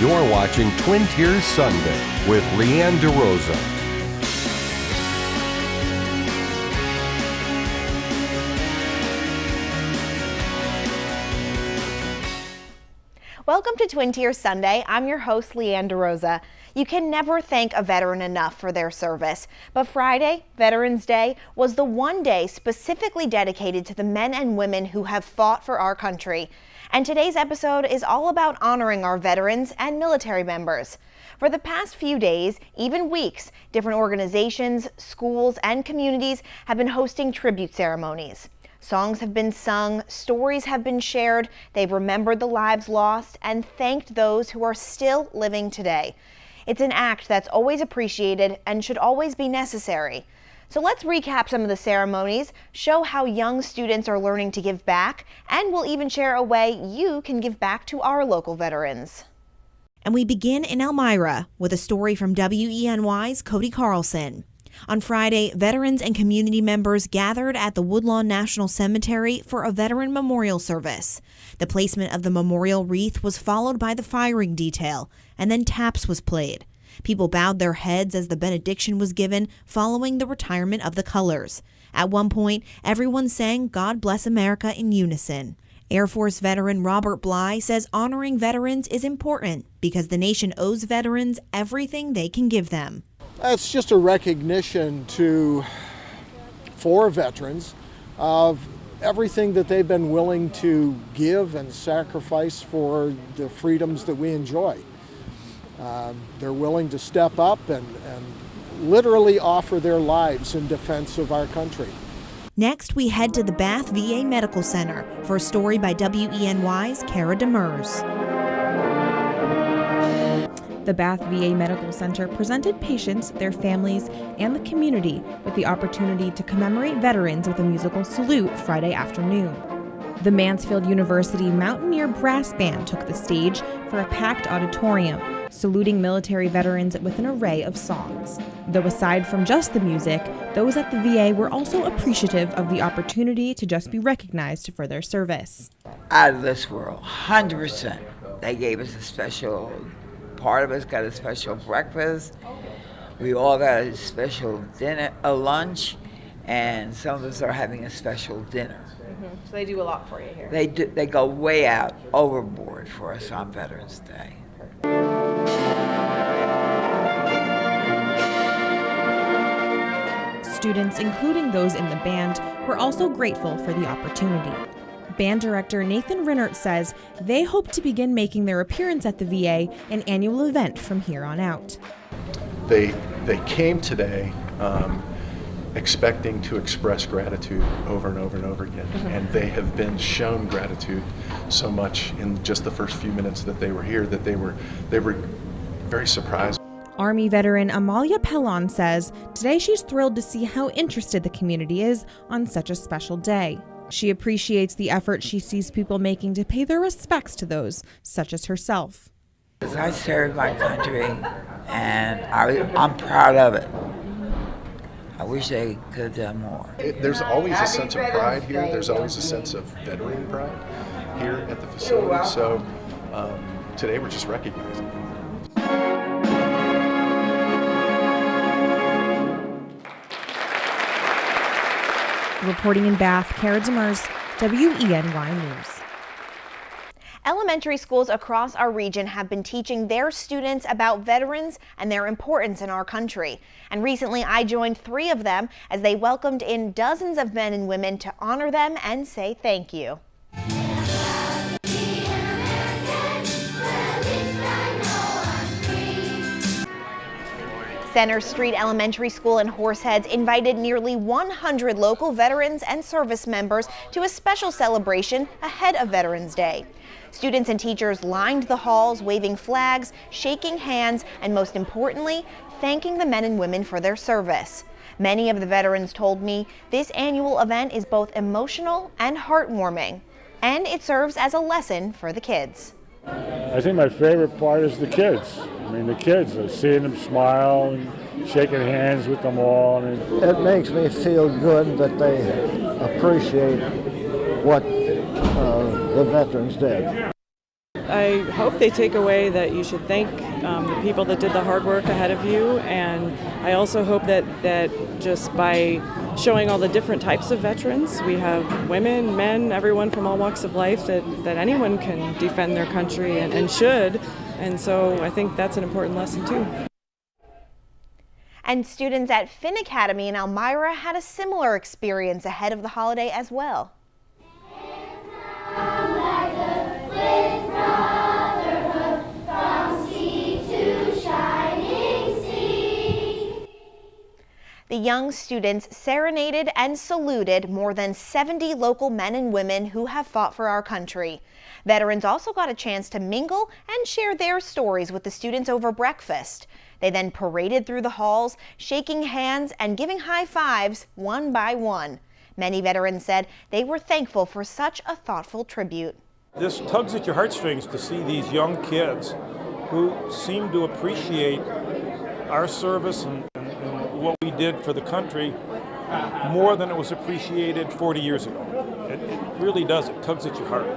You're watching Twin Tiers Sunday with Leanne DeRosa. Welcome to Twin Tiers Sunday. I'm your host, Leanne DeRosa. You can never thank a veteran enough for their service, but Friday, Veterans Day, was the one day specifically dedicated to the men and women who have fought for our country. And today's episode is all about honoring our veterans and military members. For the past few days, even weeks, different organizations, schools, and communities have been hosting tribute ceremonies. Songs have been sung, stories have been shared, they've remembered the lives lost and thanked those who are still living today. It's an act that's always appreciated and should always be necessary. So let's recap some of the ceremonies, show how young students are learning to give back, and we'll even share a way you can give back to our local veterans. And we begin in Elmira with a story from WENY's Cody Carlson. On Friday, veterans and community members gathered at the Woodlawn National Cemetery for a veteran memorial service. The placement of the memorial wreath was followed by the firing detail, and then taps was played. People bowed their heads as the benediction was given following the retirement of the colors. At one point, everyone sang "God Bless America" in unison. Air Force veteran Robert Bly says honoring veterans is important because the nation owes veterans everything they can give them. It's just a recognition for veterans of everything that they've been willing to give and sacrifice for the freedoms that we enjoy. They're willing to step up and literally offer their lives in defense of our country. Next, we head to the Bath VA Medical Center for a story by WENY's Kara Demers. The Bath VA Medical Center presented patients, their families, and the community with the opportunity to commemorate veterans with a musical salute Friday afternoon. The Mansfield University Mountaineer Brass Band took the stage for a packed auditorium, saluting military veterans with an array of songs. Though aside from just the music, those at the VA were also appreciative of the opportunity to just be recognized for their service. Out of this world, 100%. They gave us a special, part of us got a special breakfast. We all got a special dinner, a lunch, and some of us are having a special dinner. So they do a lot for you here. They go way out, overboard for us on Veterans Day. Students, including those in the band, were also grateful for the opportunity. Band director Nathan Rinnert says they hope to begin making their appearance at the VA an annual event from here on out. They came today expecting to express gratitude over and over and over again, and they have been shown gratitude so much in just the first few minutes that they were here that they were very surprised. Army veteran Amalia Pellon says today she's thrilled to see how interested the community is on such a special day. She appreciates the effort she sees people making to pay their respects to those such as herself. I served my country, and I'm proud of it. I wish they could have done more. There's always a sense of pride here. There's always a sense of veteran pride here at the facility. So today we're just recognizing it. Reporting in Bath, Kara Demers, WENY News. Elementary schools across our region have been teaching their students about veterans and their importance in our country. And recently I joined 3 of them as they welcomed in dozens of men and women to honor them and say thank you. Center Street Elementary School in Horseheads invited nearly 100 local veterans and service members to a special celebration ahead of Veterans Day. Students and teachers lined the halls, waving flags, shaking hands, and most importantly, thanking the men and women for their service. Many of the veterans told me this annual event is both emotional and heartwarming, and it serves as a lesson for the kids. I think my favorite part is the kids. I mean, the kids, seeing them smile and shaking hands with them all. It makes me feel good that they appreciate what the veterans did. I hope they take away that you should thank the people that did the hard work ahead of you, and I also hope that just by showing all the different types of veterans, we have women, men, everyone from all walks of life, that anyone can defend their country and should, and so I think that's an important lesson too. And students at Finn Academy in Elmira had a similar experience ahead of the holiday as well. The young students serenaded and saluted more than 70 local men and women who have fought for our country. Veterans also got a chance to mingle and share their stories with the students over breakfast. They then paraded through the halls, shaking hands and giving high fives one by one. Many veterans said they were thankful for such a thoughtful tribute. This tugs at your heartstrings to see these young kids who seem to appreciate our service and what we did for the country more than it was appreciated 40 years ago. It really does. It tugs at your heart.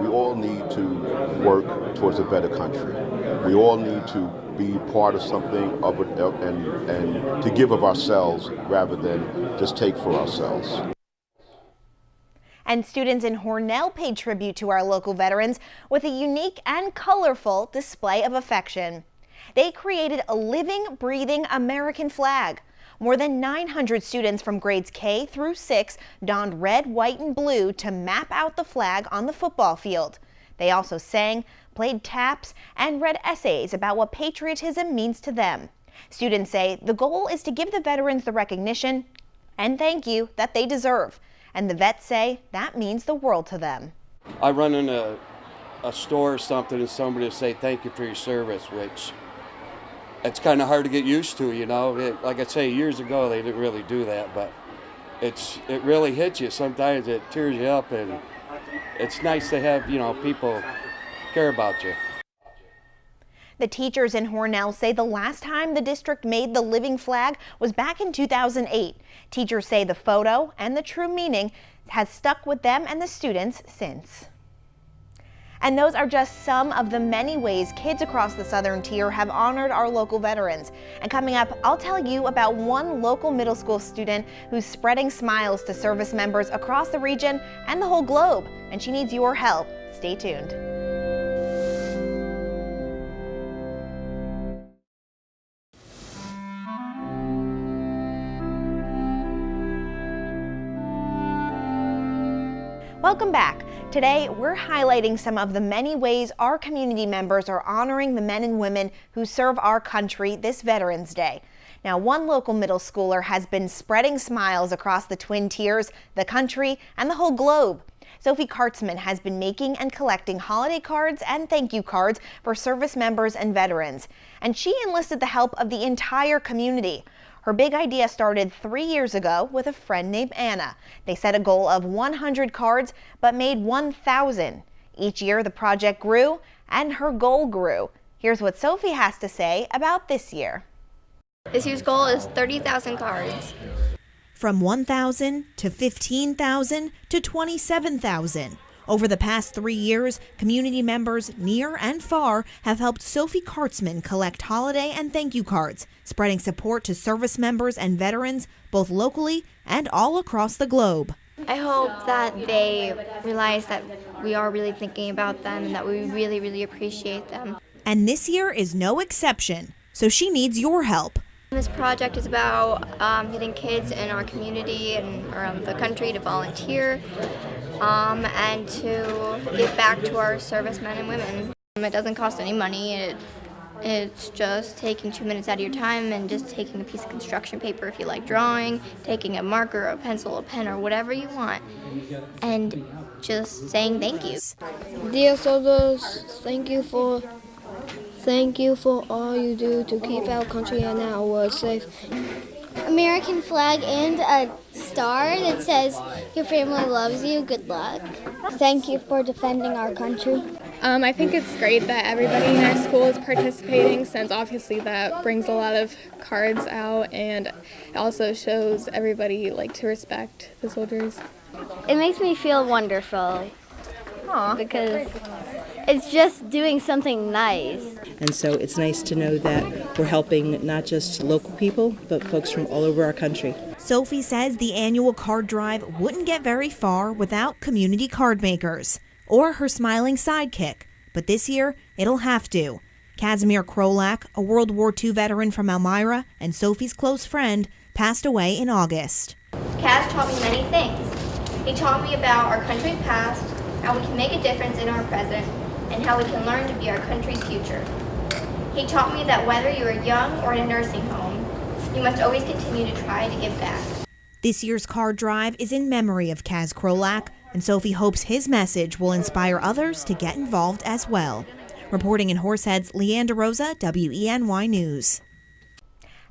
We all need to work towards a better country. We all need to be part of something and to give of ourselves rather than just take for ourselves. And students in Hornell paid tribute to our local veterans with a unique and colorful display of affection. They created a living, breathing American flag. More than 900 students from grades K through 6 donned red, white, and blue to map out the flag on the football field. They also sang, played taps, and read essays about what patriotism means to them. Students say the goal is to give the veterans the recognition and thank you that they deserve. And the vets say that means the world to them. I run in a store or something and somebody will say thank you for your service, which it's kind of hard to get used to, you know. Like I say, years ago they didn't really do that, but it really hits you. Sometimes it tears you up, and it's nice to have, you know, people care about you. The teachers in Hornell say the last time the district made the living flag was back in 2008. Teachers say the photo and the true meaning has stuck with them and the students since. And those are just some of the many ways kids across the Southern Tier have honored our local veterans. And coming up, I'll tell you about one local middle school student who's spreading smiles to service members across the region and the whole globe. And she needs your help. Stay tuned. Welcome back. Today, we're highlighting some of the many ways our community members are honoring the men and women who serve our country this Veterans Day. Now, one local middle schooler has been spreading smiles across the Twin Tiers, the country, and the whole globe. Sophie Kartzman has been making and collecting holiday cards and thank you cards for service members and veterans. And she enlisted the help of the entire community. Her big idea started 3 years ago with a friend named Anna. They set a goal of 100 cards, but made 1,000. Each year the project grew and her goal grew. Here's what Sophie has to say about this year. This year's goal is 30,000 cards. From 1,000 to 15,000 to 27,000. Over the past 3 years, community members near and far have helped Sophie Kartzman collect holiday and thank you cards, spreading support to service members and veterans, both locally and all across the globe. I hope that they realize that we are really thinking about them and that we really, really appreciate them. And this year is no exception, so she needs your help. This project is about getting kids in our community and around the country to volunteer and to give back to our servicemen and women. It doesn't cost any money. It's just taking 2 minutes out of your time and just taking a piece of construction paper if you like drawing, taking a marker, a pencil, a pen, or whatever you want, and just saying thank you. Dear soldiers, thank you for all you do to keep our country and our world safe. American flag and a star that says your family loves you. Good luck. Thank you for defending our country. I think it's great that everybody in our school is participating, since obviously that brings a lot of cards out, and it also shows everybody to respect the soldiers. It makes me feel wonderful. Aww. Because It's just doing something nice. And so it's nice to know that we're helping not just local people, but folks from all over our country. Sophie says the annual card drive wouldn't get very far without community card makers or her smiling sidekick, but this year it'll have to. Casimir Krolak, a World War II veteran from Elmira and Sophie's close friend, passed away in August. Kaz taught me many things. He taught me about our country's past, how we can make a difference in our present, and how we can learn to be our country's future. He taught me that whether you are young or in a nursing home, you must always continue to try to give back. This year's card drive is in memory of Kaz Krolak, and Sophie hopes his message will inspire others to get involved as well. Reporting in Horseheads, Leanne DeRosa, WENY News.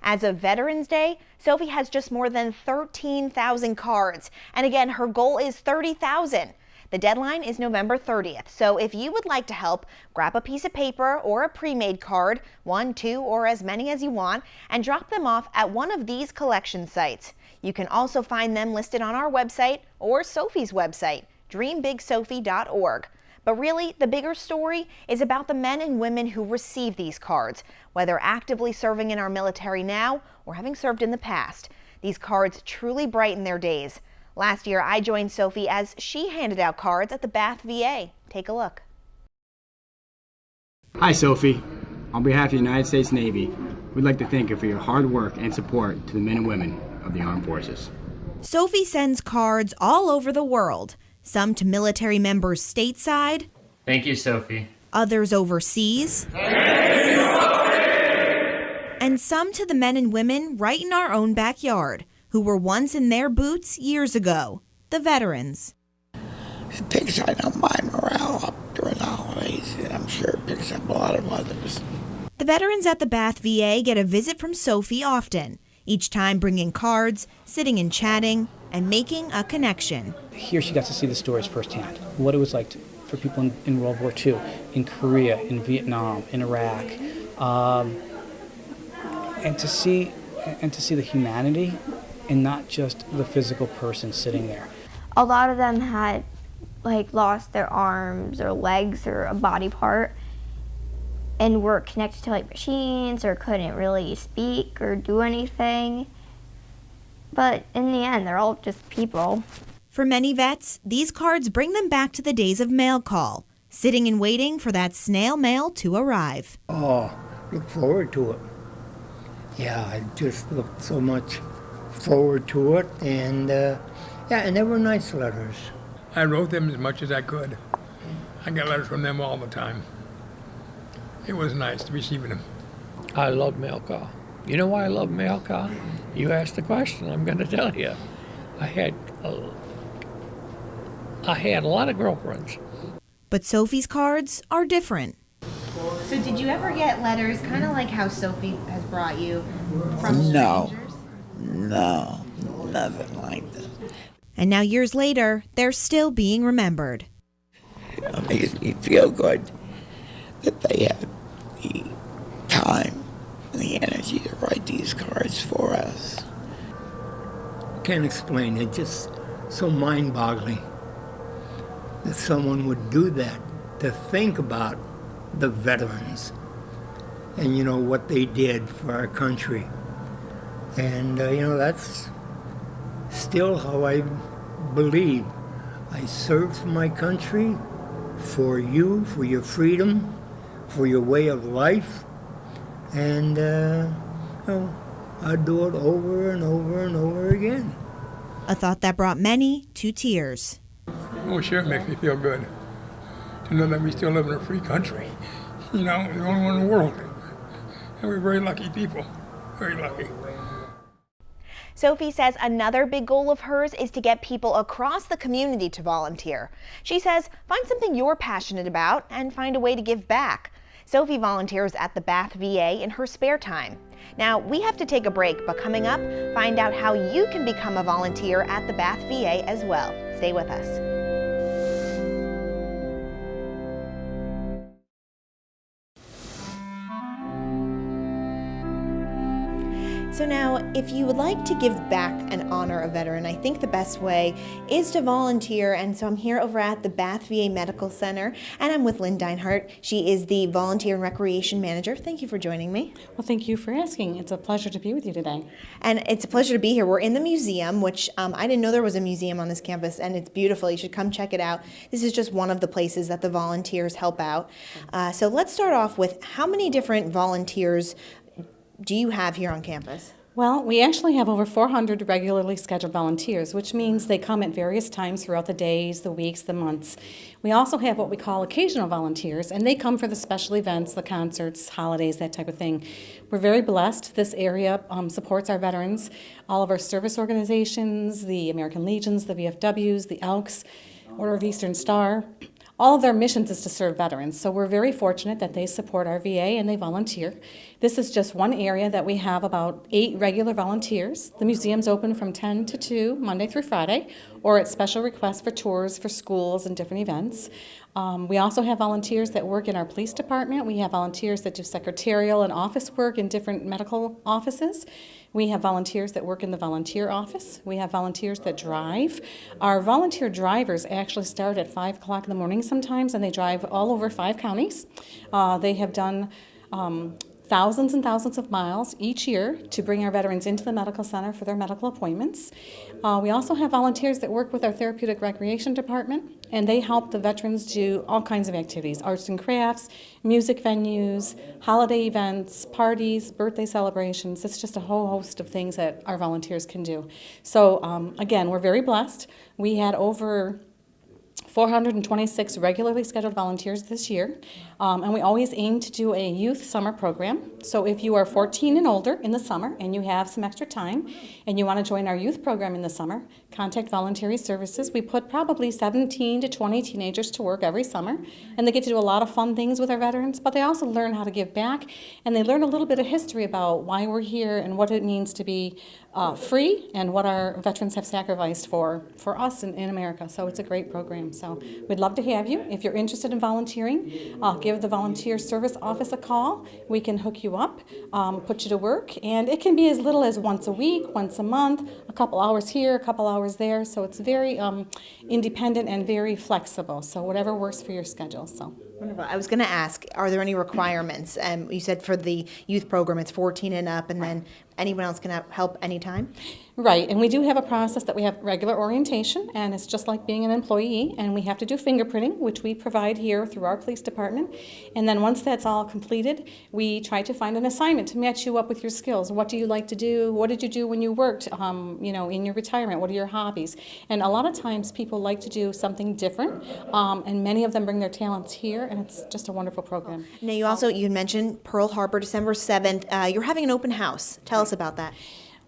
As of Veterans Day, Sophie has just more than 13,000 cards. And again, her goal is 30,000. The deadline is November 30th. So if you would like to help, grab a piece of paper or a pre-made card, 1, 2, or as many as you want, and drop them off at one of these collection sites. You can also find them listed on our website or Sophie's website, dreambigsophie.org. But really, the bigger story is about the men and women who receive these cards, whether actively serving in our military now or having served in the past. These cards truly brighten their days. Last year, I joined Sophie as she handed out cards at the Bath VA. Take a look. Hi, Sophie. On behalf of the United States Navy, we'd like to thank you for your hard work and support to the men and women of the armed forces. Sophie sends cards all over the world. Some to military members stateside. Thank you, Sophie. Others overseas. And some to the men and women right in our own backyard, who were once in their boots years ago, the veterans. It picks, I know, my morale up during the holidays, and I'm sure it picks up a lot of others. The veterans at the Bath VA get a visit from Sophie often, each time bringing cards, sitting and chatting, and making a connection. Here she got to see the stories firsthand, what it was like for people in World War II, in Korea, in Vietnam, in Iraq, and to see the humanity and not just the physical person sitting there. A lot of them had lost their arms or legs or a body part and were connected to machines or couldn't really speak or do anything. But in the end, they're all just people. For many vets, these cards bring them back to the days of mail call, sitting and waiting for that snail mail to arrive. Oh, look forward to it. Yeah, I just looked so much forward to it, and and they were nice letters. I wrote them as much as I could. I got letters from them all the time. It was nice to receiving them. I love mail call. You know why I love mail call? You asked the question, I'm going to tell you. I had a lot of girlfriends. But Sophie's cards are different. So did you ever get letters kind of like how Sophie has brought you from strangers? No, nothing like that. And now years later, they're still being remembered. It makes me feel good that they had the time and the energy to write these cards for us. Can't explain it, just so mind-boggling that someone would do that, to think about the veterans and what they did for our country. And that's still how I believe. I served for my country, for you, for your freedom, for your way of life, and I'd do it over and over and over again. A thought that brought many to tears. Oh, sure, it makes me feel good to know that we still live in a free country. The only one in the world. And we're very lucky people, very lucky. Sophie says another big goal of hers is to get people across the community to volunteer. She says, find something you're passionate about and find a way to give back. Sophie volunteers at the Bath VA in her spare time. Now, we have to take a break, but coming up, find out how you can become a volunteer at the Bath VA as well. Stay with us. So now, if you would like to give back and honor a veteran, I think the best way is to volunteer. And so I'm here over at the Bath VA Medical Center, and I'm with Lynn Deinhardt. She is the Volunteer and Recreation Manager. Thank you for joining me. Well, thank you for asking. It's a pleasure to be with you today. And it's a pleasure to be here. We're in the museum, which I didn't know there was a museum on this campus, and it's beautiful. You should come check it out. This is just one of the places that the volunteers help out. So let's start off with how many different volunteers do you have here on campus? Well, we actually have over 400 regularly scheduled volunteers, which means they come at various times throughout the days, the weeks, the months. We also have what we call occasional volunteers, and they come for the special events, the concerts, holidays, that type of thing. We're very blessed. This area supports our veterans, all of our service organizations, the American Legions, the VFWs, the Elks, Order of Eastern Star. All of their missions is to serve veterans, so we're very fortunate that they support our VA and they volunteer. This is just one area that we have about 8 regular volunteers. The museum's open from 10 to 2, Monday through Friday, or at special requests for tours for schools and different events. We also have volunteers that work in our police department. We have volunteers that do secretarial and office work in different medical offices. We have volunteers that work in the volunteer office. We have volunteers that drive. Our volunteer drivers actually start at 5 o'clock in the morning sometimes, and they drive all over 5 counties. They have done thousands and thousands of miles each year to bring our veterans into the medical center for their medical appointments. We also have volunteers that work with our therapeutic recreation department, and they help the veterans do all kinds of activities, arts and crafts, music venues, holiday events, parties, birthday celebrations. It's just a whole host of things that our volunteers can do. So again, we're very blessed. We had over 426 regularly scheduled volunteers this year, and we always aim to do a youth summer program. So if you are 14 and older in the summer and you have some extra time and you want to join our youth program in the summer, contact Voluntary Services. We put probably 17 to 20 teenagers to work every summer, and they get to do a lot of fun things with our veterans, but they also learn how to give back, and they learn a little bit of history about why we're here and what it means to be free and what our veterans have sacrificed for us in America. So it's a great program. So we'd love to have you. If you're interested in volunteering, give the Volunteer Service Office a call. We can hook you up, put you to work, and it can be as little as once a week, once a month, a couple hours here, a couple hours there. So it's very independent and very flexible. So whatever works for your schedule. So. Wonderful. I was going to ask, are there any requirements? You said for the youth program it's 14 and up, and then anyone else can help anytime? Right, and we do have a process that we have regular orientation, and it's just like being an employee, and we have to do fingerprinting, which we provide here through our police department. And then once that's all completed, we try to find an assignment to match you up with your skills. What do you like to do? What did you do when you worked, in your retirement? What are your hobbies? And a lot of times people like to do something different, and many of them bring their talents here, and it's just a wonderful program. Now you mentioned Pearl Harbor, December 7th. You're having an open house. Tell us about that.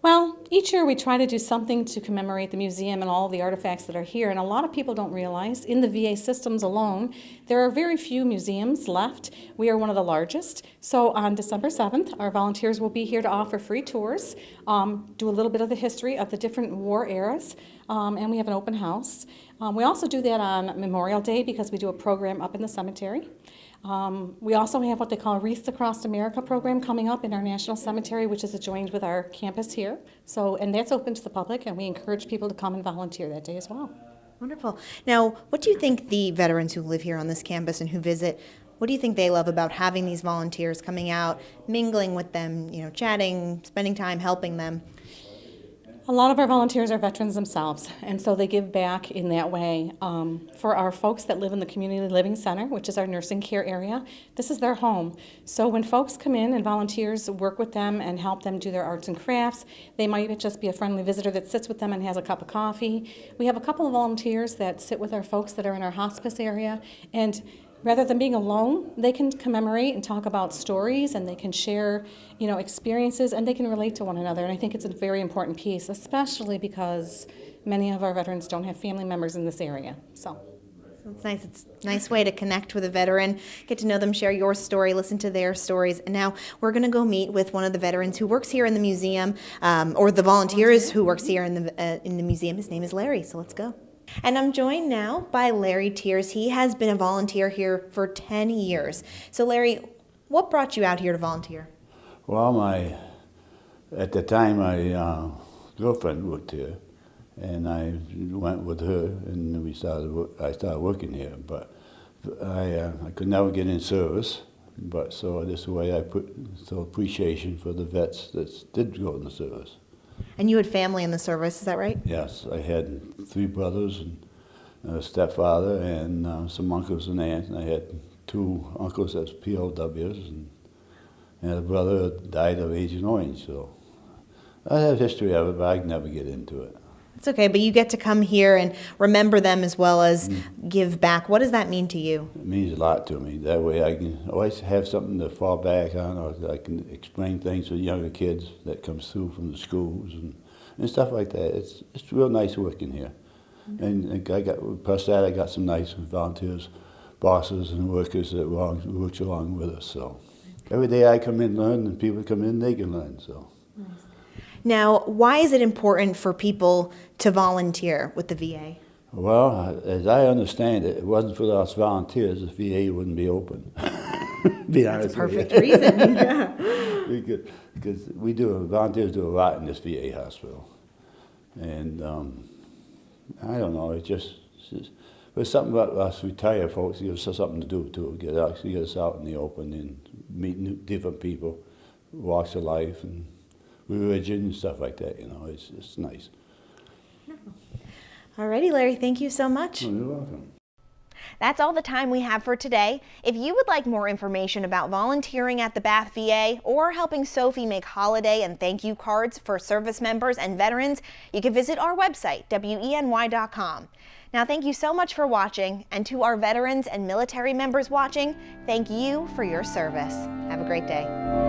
Well, each year we try to do something to commemorate the museum and all of the artifacts that are here, and a lot of people don't realize in the VA systems alone, there are very few museums left. We are one of the largest. So on December 7th, our volunteers will be here to offer free tours, do a little bit of the history of the different war eras, and we have an open house. We also do that on Memorial Day because we do a program up in the cemetery. We also have what they call a Wreaths Across America program coming up in our National Cemetery, which is adjoined with our campus here. And that's open to the public, and we encourage people to come and volunteer that day as well. Wonderful. Now, what do you think the veterans who live here on this campus and who visit, what do you think they love about having these volunteers coming out, mingling with them, chatting, spending time, helping them? A lot of our volunteers are veterans themselves, and so they give back in that way. For our folks that live in the Community Living Center, which is our nursing care area, this is their home. So when folks come in and volunteers work with them and help them do their arts and crafts, they might just be a friendly visitor that sits with them and has a cup of coffee. We have a couple of volunteers that sit with our folks that are in our hospice area, and rather than being alone, they can commemorate and talk about stories, and they can share, experiences, and they can relate to one another. And I think it's a very important piece, especially because many of our veterans don't have family members in this area. So it's nice. It's a nice way to connect with a veteran, get to know them, share your story, listen to their stories. And now we're going to go meet with one of the veterans who works here in the museum, or the volunteers who works here in the museum. His name is Larry. So let's go. And I'm joined now by Larry Tears. He has been a volunteer here for 10 years. So Larry, what brought you out here to volunteer? Well, my At the time, my girlfriend worked here, and I went with her, and I started working here. But I could never get in service. But so this way I put some appreciation for the vets that did go in the service. And you had family in the service, is that right? Yes, I had 3 brothers and a stepfather and some uncles and aunts. And I had 2 uncles as POWs, and a brother that died of Agent Orange. So I have history of it, but I can never get into it. It's okay, but you get to come here and remember them as well as give back. What does that mean to you? It means a lot to me. That way I can always have something to fall back on, or I can explain things to younger kids that comes through from the schools and stuff like that. It's real nice working here. And plus that, I got some nice volunteers, bosses and workers that works along with us. So every day I come in and learn, and people come in, they can learn. So. Now, why is it important for people to volunteer with the VA? Well, as I understand it, it wasn't for us volunteers, the VA wouldn't be open. Be honest. That's a perfect reason. Yeah. Because volunteers do a lot in this VA hospital. And I don't know, there's something about us retired folks, it gives us something to do too, get us out in the open and meet different people, walks of life, and religion and stuff like that, it's nice. Alrighty, Larry, thank you so much. Oh, you're welcome. That's all the time we have for today. If you would like more information about volunteering at the Bath VA or helping Sophie make holiday and thank you cards for service members and veterans, you can visit our website, WENY.com. Now, thank you so much for watching, and to our veterans and military members watching, thank you for your service. Have a great day.